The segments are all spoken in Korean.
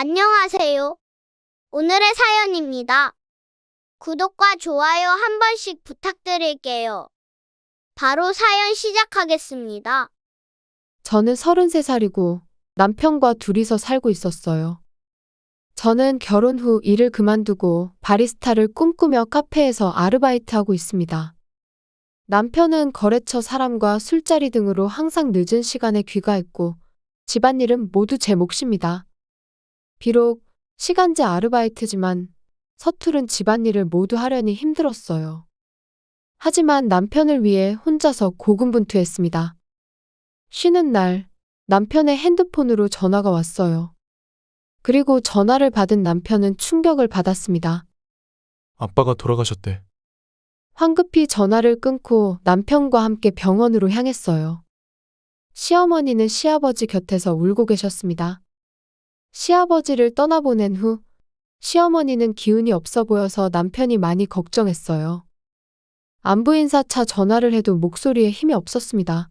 안녕하세요. 오늘의 사연입니다. 구독과 좋아요 한 번씩 부탁드릴게요. 바로 사연 시작하겠습니다. 저는 33살이고 남편과 둘이서 살고 있었어요. 저는 결혼 후 일을 그만두고 바리스타를 꿈꾸며 카페에서 아르바이트하고 있습니다. 남편은 거래처 사람과 술자리 등으로 항상 늦은 시간에 귀가했고 집안일은 모두 제 몫입니다. 비록 시간제 아르바이트지만 서투른 집안일을 모두 하려니 힘들었어요. 하지만 남편을 위해 혼자서 고군분투했습니다. 쉬는 날 남편의 핸드폰으로 전화가 왔어요. 그리고 전화를 받은 남편은 충격을 받았습니다. 아빠가 돌아가셨대. 황급히 전화를 끊고 남편과 함께 병원으로 향했어요. 시어머니는 시아버지 곁에서 울고 계셨습니다. 시아버지를 떠나보낸 후 시어머니는 기운이 없어 보여서 남편이 많이 걱정했어요. 안부 인사차 전화를 해도 목소리에 힘이 없었습니다.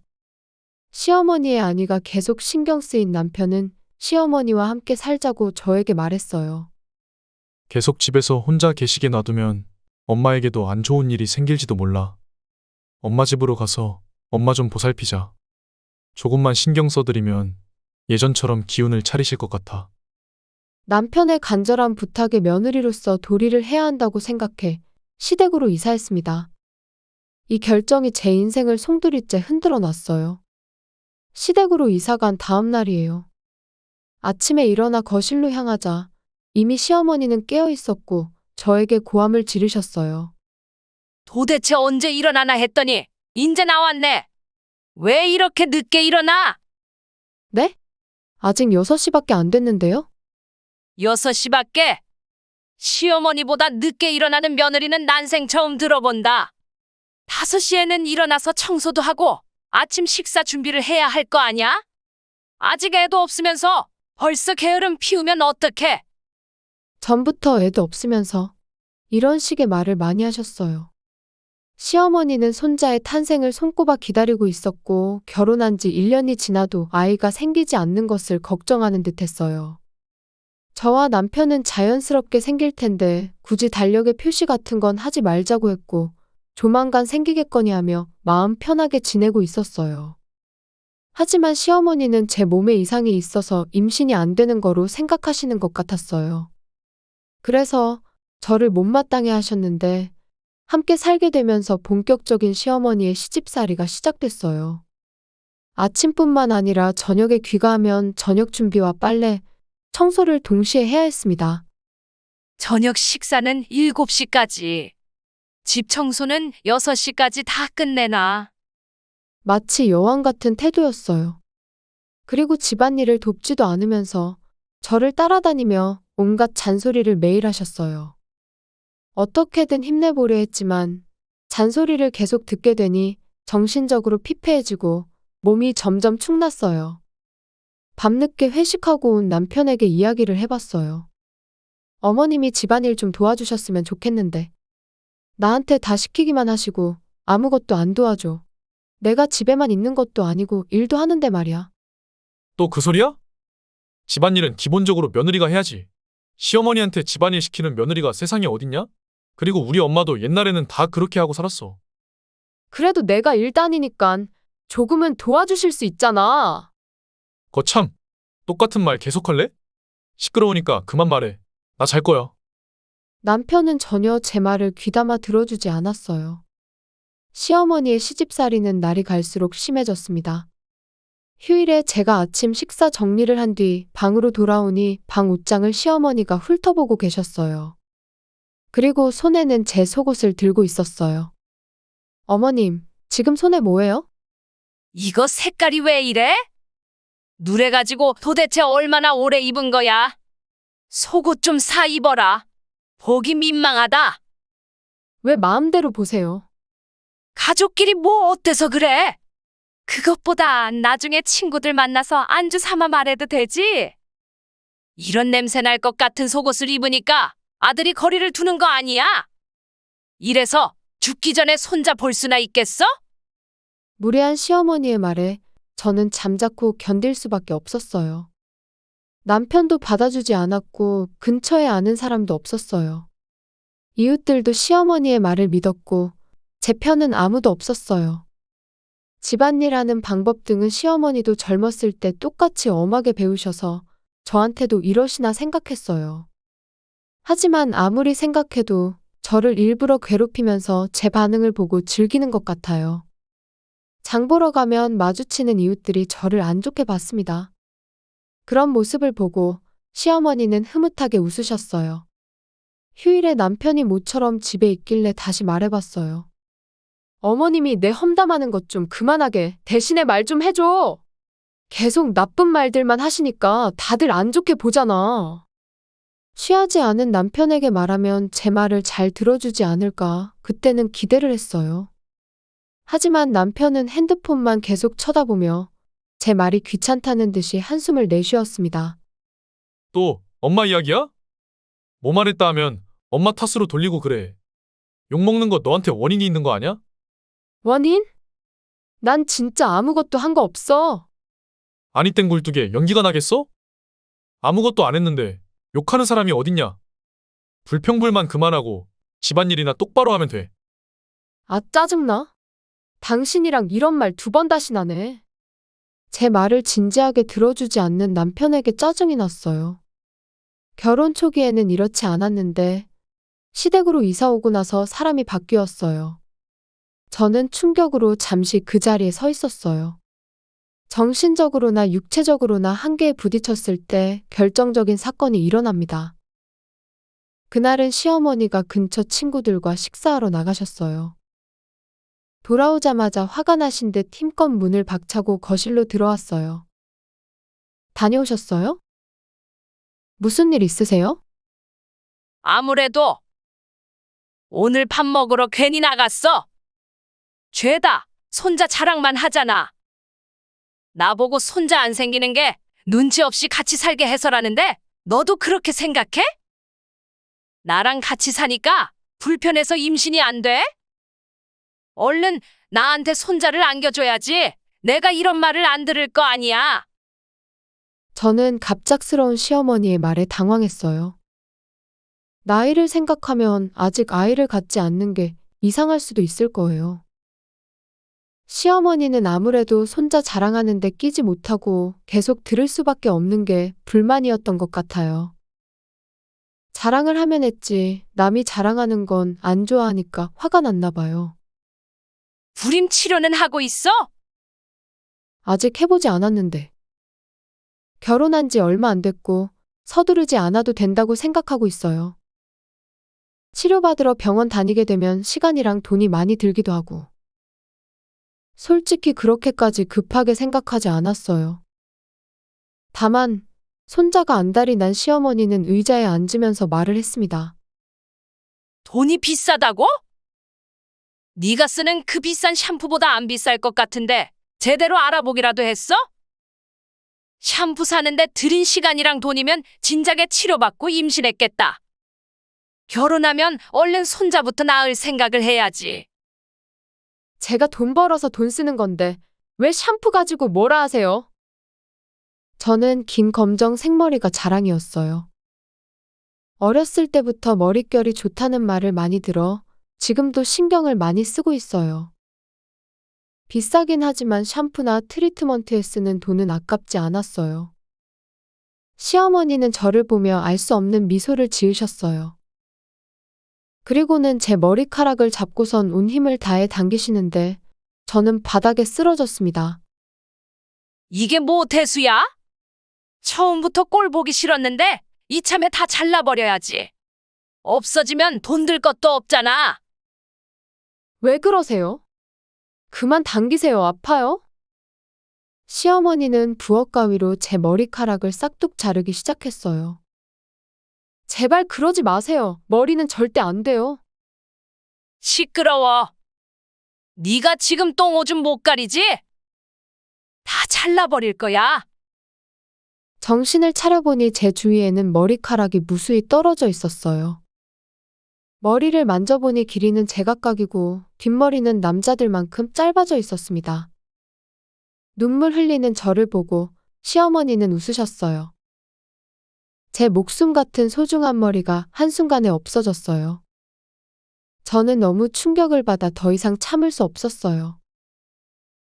시어머니의 안위가 계속 신경 쓰인 남편은 시어머니와 함께 살자고 저에게 말했어요. 계속 집에서 혼자 계시게 놔두면 엄마에게도 안 좋은 일이 생길지도 몰라. 엄마 집으로 가서 엄마 좀 보살피자. 조금만 신경 써드리면 예전처럼 기운을 차리실 것 같아. 남편의 간절한 부탁에 며느리로서 도리를 해야 한다고 생각해 시댁으로 이사했습니다. 이 결정이 제 인생을 송두리째 흔들어 놨어요. 시댁으로 이사간 다음 날이에요. 아침에 일어나 거실로 향하자 이미 시어머니는 깨어 있었고 저에게 고함을 지르셨어요. 도대체 언제 일어나나 했더니 인제 나왔네. 왜 이렇게 늦게 일어나? 네? 아직 6시밖에 안 됐는데요? 6시밖에? 시어머니보다 늦게 일어나는 며느리는 난생 처음 들어본다. 5시에는 일어나서 청소도 하고 아침 식사 준비를 해야 할 거 아냐? 아직 애도 없으면서 벌써 게으름 피우면 어떡해? 전부터 애도 없으면서 이런 식의 말을 많이 하셨어요. 시어머니는 손자의 탄생을 손꼽아 기다리고 있었고 결혼한 지 1년이 지나도 아이가 생기지 않는 것을 걱정하는 듯 했어요. 저와 남편은 자연스럽게 생길 텐데 굳이 달력에 표시 같은 건 하지 말자고 했고 조만간 생기겠거니 하며 마음 편하게 지내고 있었어요. 하지만 시어머니는 제 몸에 이상이 있어서 임신이 안 되는 거로 생각하시는 것 같았어요. 그래서 저를 못마땅해 하셨는데 함께 살게 되면서 본격적인 시어머니의 시집살이가 시작됐어요. 아침뿐만 아니라 저녁에 귀가하면 저녁 준비와 빨래, 청소를 동시에 해야 했습니다. 저녁 식사는 7시까지. 집 청소는 6시까지 다 끝내놔. 마치 여왕 같은 태도였어요. 그리고 집안일을 돕지도 않으면서 저를 따라다니며 온갖 잔소리를 매일 하셨어요. 어떻게든 힘내보려 했지만 잔소리를 계속 듣게 되니 정신적으로 피폐해지고 몸이 점점 축났어요. 밤늦게 회식하고 온 남편에게 이야기를 해봤어요. 어머님이 집안일 좀 도와주셨으면 좋겠는데 나한테 다 시키기만 하시고 아무것도 안 도와줘. 내가 집에만 있는 것도 아니고 일도 하는데 말이야. 또 그 소리야? 집안일은 기본적으로 며느리가 해야지. 시어머니한테 집안일 시키는 며느리가 세상에 어딨냐? 그리고 우리 엄마도 옛날에는 다 그렇게 하고 살았어. 그래도 내가 일 다니니깐 조금은 도와주실 수 있잖아. 거참, 똑같은 말 계속할래? 시끄러우니까 그만 말해. 나 잘 거야. 남편은 전혀 제 말을 귀담아 들어주지 않았어요. 시어머니의 시집살이는 날이 갈수록 심해졌습니다. 휴일에 제가 아침 식사 정리를 한 뒤 방으로 돌아오니 방 옷장을 시어머니가 훑어보고 계셨어요. 그리고 손에는 제 속옷을 들고 있었어요. 어머님, 지금 손에 뭐예요? 이거 색깔이 왜 이래? 누래가지고 도대체 얼마나 오래 입은 거야? 속옷 좀 사 입어라. 보기 민망하다. 왜 마음대로 보세요. 가족끼리 뭐 어때서 그래? 그것보다 나중에 친구들 만나서 안주 삼아 말해도 되지? 이런 냄새 날 것 같은 속옷을 입으니까 아들이 거리를 두는 거 아니야? 이래서 죽기 전에 손자 볼 수나 있겠어? 무례한 시어머니의 말에 저는 잠자코 견딜 수밖에 없었어요. 남편도 받아주지 않았고 근처에 아는 사람도 없었어요. 이웃들도 시어머니의 말을 믿었고 제 편은 아무도 없었어요. 집안일 하는 방법 등은 시어머니도 젊었을 때 똑같이 엄하게 배우셔서 저한테도 이러시나 생각했어요. 하지만 아무리 생각해도 저를 일부러 괴롭히면서 제 반응을 보고 즐기는 것 같아요. 장 보러 가면 마주치는 이웃들이 저를 안 좋게 봤습니다. 그런 모습을 보고 시어머니는 흐뭇하게 웃으셨어요. 휴일에 남편이 모처럼 집에 있길래 다시 말해봤어요. 어머님이 내 험담하는 것 좀 그만하게 대신에 말 좀 해줘. 계속 나쁜 말들만 하시니까 다들 안 좋게 보잖아. 취하지 않은 남편에게 말하면 제 말을 잘 들어주지 않을까 그때는 기대를 했어요. 하지만 남편은 핸드폰만 계속 쳐다보며 제 말이 귀찮다는 듯이 한숨을 내쉬었습니다. 또 엄마 이야기야? 뭐 말했다 하면 엄마 탓으로 돌리고 그래. 욕먹는 거 너한테 원인이 있는 거 아니야? 원인? 난 진짜 아무것도 한 거 없어. 아니 땡 굴뚝에 연기가 나겠어? 아무것도 안 했는데 욕하는 사람이 어딨냐? 불평불만 그만하고 집안일이나 똑바로 하면 돼. 아, 짜증나. 당신이랑 이런 말 2번 다시 나네. 제 말을 진지하게 들어주지 않는 남편에게 짜증이 났어요. 결혼 초기에는 이렇지 않았는데 시댁으로 이사 오고 나서 사람이 바뀌었어요. 저는 충격으로 잠시 그 자리에 서 있었어요. 정신적으로나 육체적으로나 한계에 부딪혔을 때 결정적인 사건이 일어납니다. 그날은 시어머니가 근처 친구들과 식사하러 나가셨어요. 돌아오자마자 화가 나신 듯 힘껏 문을 박차고 거실로 들어왔어요. 다녀오셨어요? 무슨 일 있으세요? 아무래도 오늘 밥 먹으러 괜히 나갔어. 죄다. 손자 자랑만 하잖아. 나보고 손자 안 생기는 게 눈치 없이 같이 살게 해서라는데 너도 그렇게 생각해? 나랑 같이 사니까 불편해서 임신이 안 돼? 얼른 나한테 손자를 안겨줘야지. 내가 이런 말을 안 들을 거 아니야. 저는 갑작스러운 시어머니의 말에 당황했어요. 나이를 생각하면 아직 아이를 갖지 않는 게 이상할 수도 있을 거예요. 시어머니는 아무래도 손자 자랑하는 데 끼지 못하고 계속 들을 수밖에 없는 게 불만이었던 것 같아요. 자랑을 하면 했지 남이 자랑하는 건 안 좋아하니까 화가 났나 봐요. 불임 치료는 하고 있어? 아직 해보지 않았는데. 결혼한 지 얼마 안 됐고 서두르지 않아도 된다고 생각하고 있어요. 치료받으러 병원 다니게 되면 시간이랑 돈이 많이 들기도 하고. 솔직히 그렇게까지 급하게 생각하지 않았어요. 다만 손자가 안달이 난 시어머니는 의자에 앉으면서 말을 했습니다. 돈이 비싸다고? 네가 쓰는 그 비싼 샴푸보다 안 비쌀 것 같은데 제대로 알아보기라도 했어? 샴푸 사는데 들인 시간이랑 돈이면 진작에 치료받고 임신했겠다. 결혼하면 얼른 손자부터 낳을 생각을 해야지. 제가 돈 벌어서 돈 쓰는 건데 왜 샴푸 가지고 뭐라 하세요? 저는 긴 검정 생머리가 자랑이었어요. 어렸을 때부터 머릿결이 좋다는 말을 많이 들어 지금도 신경을 많이 쓰고 있어요. 비싸긴 하지만 샴푸나 트리트먼트에 쓰는 돈은 아깝지 않았어요. 시어머니는 저를 보며 알 수 없는 미소를 지으셨어요. 그리고는 제 머리카락을 잡고선 온 힘을 다해 당기시는데 저는 바닥에 쓰러졌습니다. 이게 뭐 대수야? 처음부터 꼴 보기 싫었는데 이참에 다 잘라버려야지. 없어지면 돈 들 것도 없잖아. 왜 그러세요? 그만 당기세요. 아파요? 시어머니는 부엌 가위로 제 머리카락을 싹둑 자르기 시작했어요. 제발 그러지 마세요. 머리는 절대 안 돼요. 시끄러워. 네가 지금 똥오줌 못 가리지? 다 잘라버릴 거야. 정신을 차려보니 제 주위에는 머리카락이 무수히 떨어져 있었어요. 머리를 만져보니 길이는 제각각이고 뒷머리는 남자들만큼 짧아져 있었습니다. 눈물 흘리는 저를 보고 시어머니는 웃으셨어요. 제 목숨 같은 소중한 머리가 한순간에 없어졌어요. 저는 너무 충격을 받아 더 이상 참을 수 없었어요.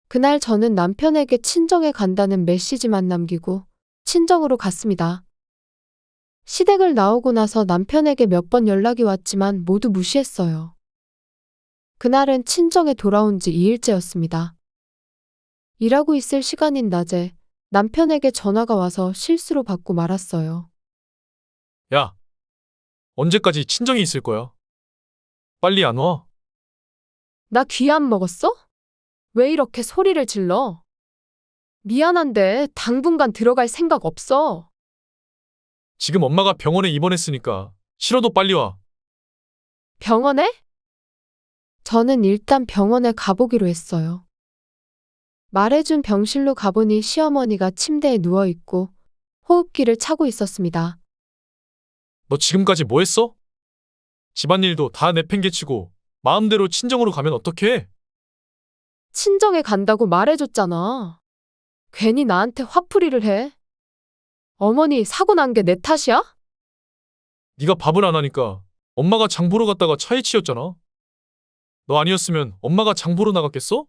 그날 저는 남편에게 친정에 간다는 메시지만 남기고 친정으로 갔습니다. 시댁을 나오고 나서 남편에게 몇 번 연락이 왔지만 모두 무시했어요. 그날은 친정에 돌아온 지 2일째였습니다. 일하고 있을 시간인 낮에 남편에게 전화가 와서 실수로 받고 말았어요. 야, 언제까지 친정에 있을 거야? 빨리 안 와? 나 귀 안 먹었어? 왜 이렇게 소리를 질러? 미안한데 당분간 들어갈 생각 없어. 지금 엄마가 병원에 입원했으니까 싫어도 빨리 와. 병원에? 저는 일단 병원에 가보기로 했어요. 말해준 병실로 가보니 시어머니가 침대에 누워있고 호흡기를 차고 있었습니다. 너 지금까지 뭐 했어? 집안일도 다 내팽개치고 마음대로 친정으로 가면 어떡해? 친정에 간다고 말해줬잖아. 괜히 나한테 화풀이를 해. 어머니 사고 난 게 내 탓이야? 네가 밥을 안 하니까 엄마가 장 보러 갔다가 차에 치였잖아. 너 아니었으면 엄마가 장 보러 나갔겠어?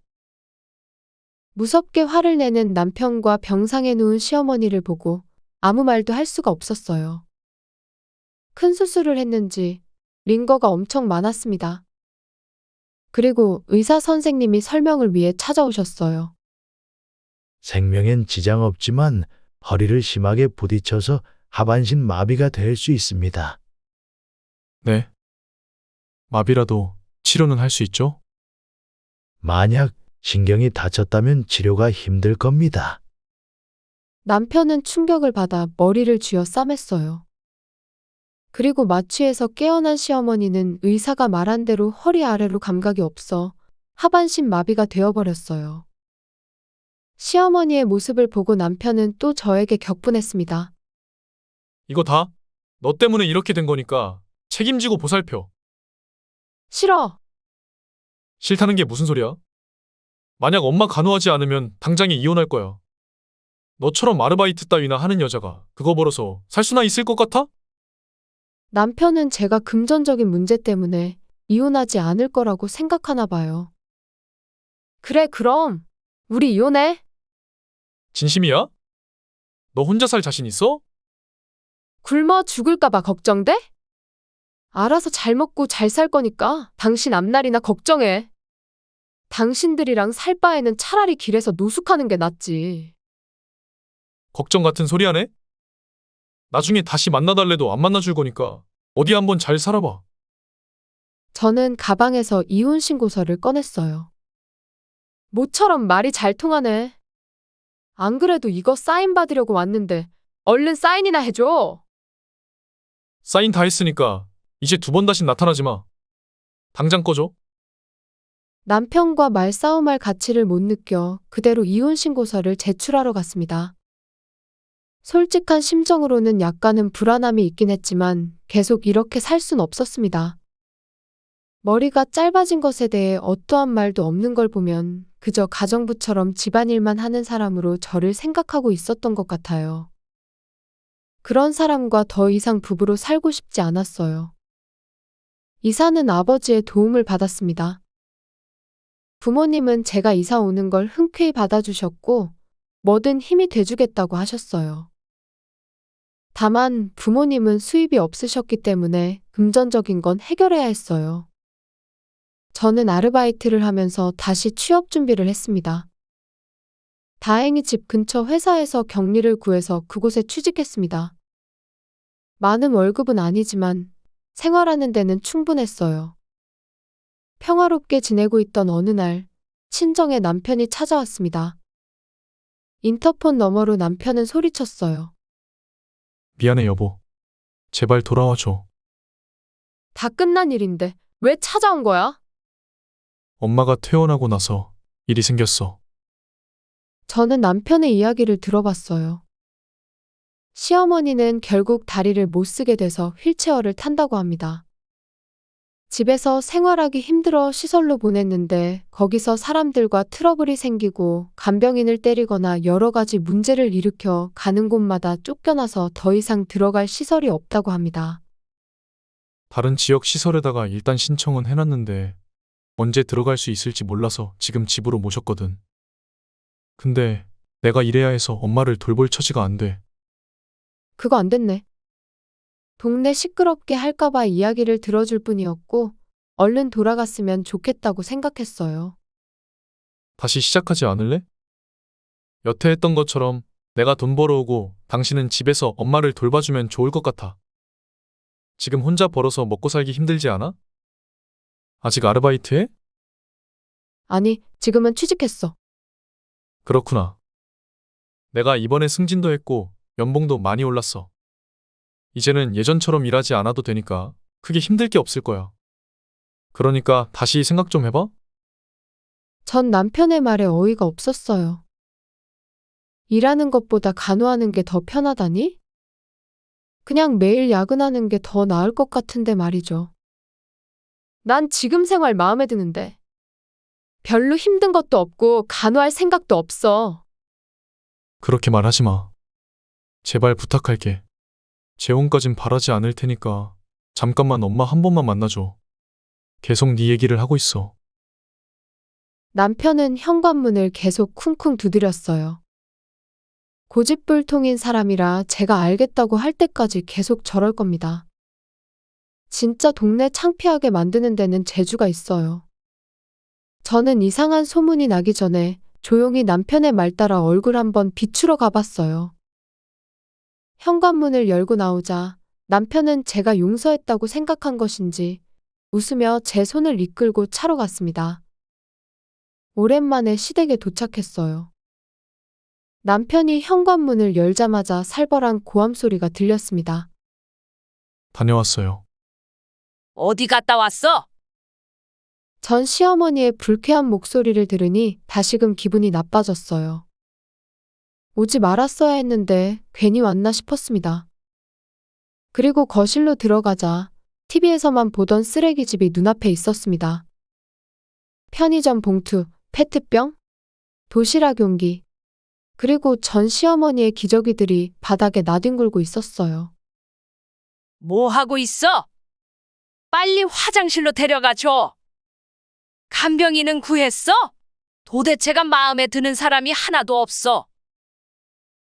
무섭게 화를 내는 남편과 병상에 누운 시어머니를 보고 아무 말도 할 수가 없었어요. 큰 수술을 했는지 링거가 엄청 많았습니다. 그리고 의사 선생님이 설명을 위해 찾아오셨어요. 생명엔 지장 없지만 허리를 심하게 부딪혀서 하반신 마비가 될 수 있습니다. 네. 마비라도 치료는 할 수 있죠? 만약 신경이 다쳤다면 치료가 힘들 겁니다. 남편은 충격을 받아 머리를 쥐어 싸맸어요. 그리고 마취해서 깨어난 시어머니는 의사가 말한 대로 허리 아래로 감각이 없어 하반신 마비가 되어버렸어요. 시어머니의 모습을 보고 남편은 또 저에게 격분했습니다. 이거 다 너 때문에 이렇게 된 거니까 책임지고 보살펴. 싫어. 싫다는 게 무슨 소리야? 만약 엄마 간호하지 않으면 당장에 이혼할 거야. 너처럼 아르바이트 따위나 하는 여자가 그거 벌어서 살 수나 있을 것 같아? 남편은 제가 금전적인 문제 때문에 이혼하지 않을 거라고 생각하나 봐요. 그래, 그럼 우리 이혼해. 진심이야? 너 혼자 살 자신 있어? 굶어 죽을까 봐 걱정돼? 알아서 잘 먹고 잘 살 거니까 당신 앞날이나 걱정해. 당신들이랑 살 바에는 차라리 길에서 노숙하는 게 낫지. 걱정 같은 소리 하네? 나중에 다시 만나달래도 안 만나줄 거니까 어디 한번 잘 살아봐. 저는 가방에서 이혼 신고서를 꺼냈어요. 모처럼 말이 잘 통하네. 안 그래도 이거 사인 받으려고 왔는데 얼른 사인이나 해줘. 사인 다 했으니까 이제 두 번 다신 나타나지 마. 당장 꺼줘. 남편과 말싸움할 가치를 못 느껴 그대로 이혼 신고서를 제출하러 갔습니다. 솔직한 심정으로는 약간은 불안함이 있긴 했지만 계속 이렇게 살 순 없었습니다. 머리가 짧아진 것에 대해 어떠한 말도 없는 걸 보면 그저 가정부처럼 집안일만 하는 사람으로 저를 생각하고 있었던 것 같아요. 그런 사람과 더 이상 부부로 살고 싶지 않았어요. 이사는 아버지의 도움을 받았습니다. 부모님은 제가 이사 오는 걸 흔쾌히 받아주셨고 뭐든 힘이 돼주겠다고 하셨어요. 다만 부모님은 수입이 없으셨기 때문에 금전적인 건 해결해야 했어요. 저는 아르바이트를 하면서 다시 취업 준비를 했습니다. 다행히 집 근처 회사에서 격리를 구해서 그곳에 취직했습니다. 많은 월급은 아니지만 생활하는 데는 충분했어요. 평화롭게 지내고 있던 어느 날 친정에 남편이 찾아왔습니다. 인터폰 너머로 남편은 소리쳤어요. 미안해 여보. 제발 돌아와줘. 다 끝난 일인데 왜 찾아온 거야? 엄마가 퇴원하고 나서 일이 생겼어. 저는 남편의 이야기를 들어봤어요. 시어머니는 결국 다리를 못 쓰게 돼서 휠체어를 탄다고 합니다. 집에서 생활하기 힘들어 시설로 보냈는데 거기서 사람들과 트러블이 생기고 간병인을 때리거나 여러 가지 문제를 일으켜 가는 곳마다 쫓겨나서 더 이상 들어갈 시설이 없다고 합니다. 다른 지역 시설에다가 일단 신청은 해놨는데 언제 들어갈 수 있을지 몰라서 지금 집으로 모셨거든. 근데 내가 일해야 해서 엄마를 돌볼 처지가 안 돼. 그거 안 됐네. 동네 시끄럽게 할까봐 이야기를 들어줄 뿐이었고 얼른 돌아갔으면 좋겠다고 생각했어요. 다시 시작하지 않을래? 여태 했던 것처럼 내가 돈 벌어오고 당신은 집에서 엄마를 돌봐주면 좋을 것 같아. 지금 혼자 벌어서 먹고 살기 힘들지 않아? 아직 아르바이트 해? 아니, 지금은 취직했어. 그렇구나. 내가 이번에 승진도 했고 연봉도 많이 올랐어. 이제는 예전처럼 일하지 않아도 되니까 크게 힘들 게 없을 거야. 그러니까 다시 생각 좀 해봐. 전 남편의 말에 어이가 없었어요. 일하는 것보다 간호하는 게 더 편하다니? 그냥 매일 야근하는 게 더 나을 것 같은데 말이죠. 난 지금 생활 마음에 드는데. 별로 힘든 것도 없고 간호할 생각도 없어. 그렇게 말하지 마. 제발 부탁할게. 재혼까진 바라지 않을 테니까 잠깐만 엄마 한 번만 만나줘. 계속 네 얘기를 하고 있어. 남편은 현관문을 계속 쿵쿵 두드렸어요. 고집불통인 사람이라 제가 알겠다고 할 때까지 계속 저럴 겁니다. 진짜 동네 창피하게 만드는 데는 재주가 있어요. 저는 이상한 소문이 나기 전에 조용히 남편의 말 따라 얼굴 한번 비추러 가봤어요. 현관문을 열고 나오자 남편은 제가 용서했다고 생각한 것인지 웃으며 제 손을 이끌고 차로 갔습니다. 오랜만에 시댁에 도착했어요. 남편이 현관문을 열자마자 살벌한 고함 소리가 들렸습니다. 다녀왔어요. 어디 갔다 왔어? 전 시어머니의 불쾌한 목소리를 들으니 다시금 기분이 나빠졌어요. 오지 말았어야 했는데 괜히 왔나 싶었습니다. 그리고 거실로 들어가자 TV에서만 보던 쓰레기집이 눈앞에 있었습니다. 편의점 봉투, 페트병, 도시락 용기, 그리고 전 시어머니의 기저귀들이 바닥에 나뒹굴고 있었어요. 뭐 하고 있어? 빨리 화장실로 데려가 줘. 간병인은 구했어? 도대체가 마음에 드는 사람이 하나도 없어.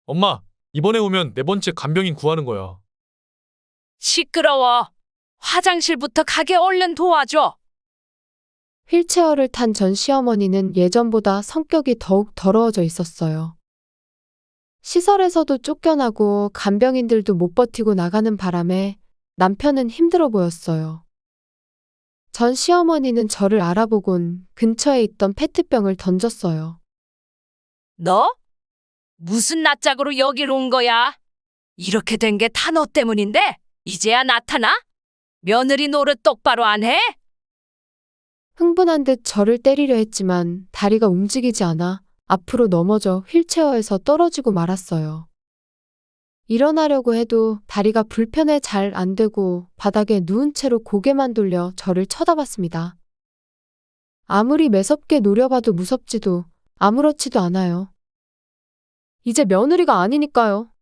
엄마, 이번에 오면 네 번째 간병인 구하는 거야. 시끄러워. 화장실부터 가게 얼른 도와줘. 휠체어를 탄 전 시어머니는 예전보다 성격이 더욱 더러워져 있었어요. 시설에서도 쫓겨나고 간병인들도 못 버티고 나가는 바람에 남편은 힘들어 보였어요. 전 시어머니는 저를 알아보곤 근처에 있던 페트병을 던졌어요. 너? 무슨 낯짝으로 여길 온 거야? 이렇게 된 게 다 너 때문인데? 이제야 나타나? 며느리 노릇 똑바로 안 해? 흥분한 듯 저를 때리려 했지만 다리가 움직이지 않아 앞으로 넘어져 휠체어에서 떨어지고 말았어요. 일어나려고 해도 다리가 불편해 잘 안 되고 바닥에 누운 채로 고개만 돌려 저를 쳐다봤습니다. 아무리 매섭게 노려봐도 무섭지도 아무렇지도 않아요. 이제 며느리가 아니니까요.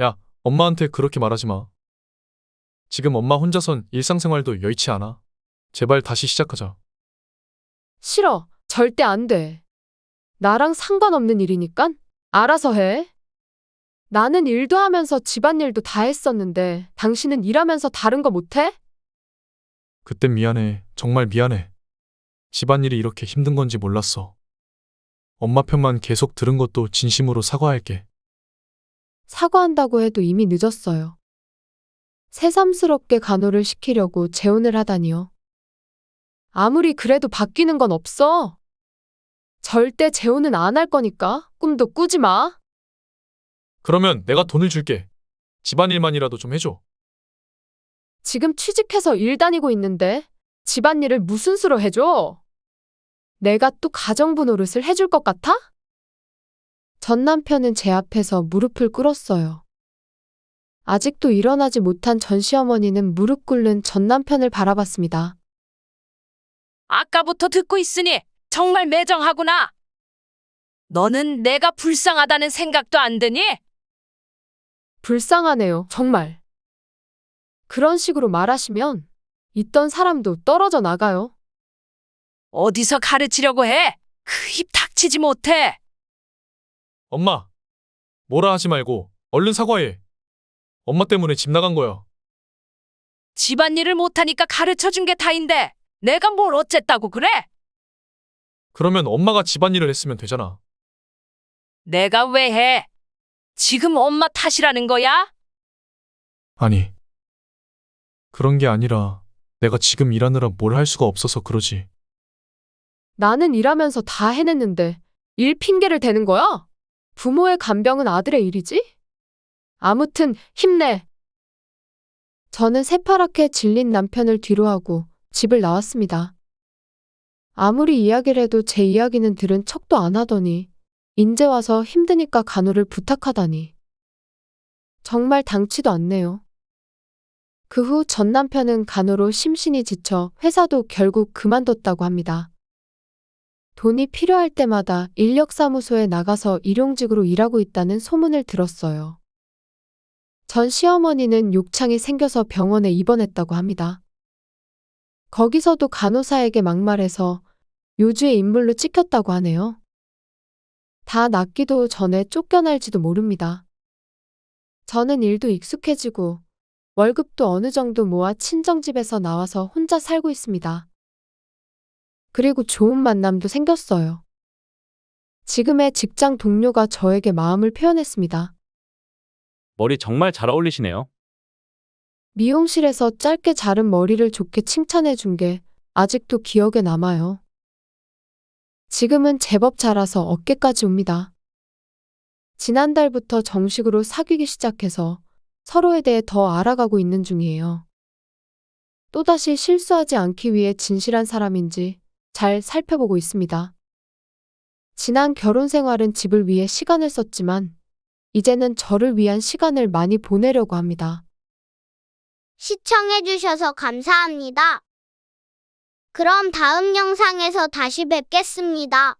야, 엄마한테 그렇게 말하지 마. 지금 엄마 혼자선 일상생활도 여의치 않아. 제발 다시 시작하자. 싫어. 절대 안 돼. 나랑 상관없는 일이니깐 알아서 해. 나는 일도 하면서 집안일도 다 했었는데 당신은 일하면서 다른 거 못해? 그땐 미안해. 정말 미안해. 집안일이 이렇게 힘든 건지 몰랐어. 엄마 편만 계속 들은 것도 진심으로 사과할게. 사과한다고 해도 이미 늦었어요. 새삼스럽게 간호를 시키려고 재혼을 하다니요. 아무리 그래도 바뀌는 건 없어. 절대 재혼은 안 할 거니까 꿈도 꾸지 마. 그러면 내가 돈을 줄게. 집안일만이라도 좀 해줘. 지금 취직해서 일 다니고 있는데 집안일을 무슨 수로 해줘? 내가 또 가정부 노릇을 해줄 것 같아? 전 남편은 제 앞에서 무릎을 꿇었어요. 아직도 일어나지 못한 전 시어머니는 무릎 꿇는 전 남편을 바라봤습니다. 아까부터 듣고 있으니 정말 매정하구나. 너는 내가 불쌍하다는 생각도 안 드니? 불쌍하네요, 정말. 그런 식으로 말하시면 있던 사람도 떨어져 나가요. 어디서 가르치려고 해? 그 입 닥치지 못해. 엄마, 뭐라 하지 말고 얼른 사과해. 엄마 때문에 집 나간 거야. 집안일을 못하니까 가르쳐준 게 다인데 내가 뭘 어쨌다고 그래? 그러면 엄마가 집안일을 했으면 되잖아. 내가 왜 해? 지금 엄마 탓이라는 거야? 아니, 그런 게 아니라 내가 지금 일하느라 뭘 할 수가 없어서 그러지. 나는 일하면서 다 해냈는데 일 핑계를 대는 거야? 부모의 간병은 아들의 일이지? 아무튼 힘내. 저는 새파랗게 질린 남편을 뒤로하고 집을 나왔습니다. 아무리 이야기를 해도 제 이야기는 들은 척도 안 하더니 인제 와서 힘드니까 간호를 부탁하다니. 정말 당치도 않네요. 그 후 전 남편은 간호로 심신이 지쳐 회사도 결국 그만뒀다고 합니다. 돈이 필요할 때마다 인력사무소에 나가서 일용직으로 일하고 있다는 소문을 들었어요. 전 시어머니는 욕창이 생겨서 병원에 입원했다고 합니다. 거기서도 간호사에게 막말해서 요주의 인물로 찍혔다고 하네요. 다 낫기도 전에 쫓겨날지도 모릅니다. 저는 일도 익숙해지고 월급도 어느 정도 모아 친정집에서 나와서 혼자 살고 있습니다. 그리고 좋은 만남도 생겼어요. 지금의 직장 동료가 저에게 마음을 표현했습니다. 머리 정말 잘 어울리시네요. 미용실에서 짧게 자른 머리를 좋게 칭찬해 준 게 아직도 기억에 남아요. 지금은 제법 자라서 어깨까지 옵니다. 지난달부터 정식으로 사귀기 시작해서 서로에 대해 더 알아가고 있는 중이에요. 또다시 실수하지 않기 위해 진실한 사람인지 잘 살펴보고 있습니다. 지난 결혼 생활은 집을 위해 시간을 썼지만 이제는 저를 위한 시간을 많이 보내려고 합니다. 시청해주셔서 감사합니다. 그럼 다음 영상에서 다시 뵙겠습니다.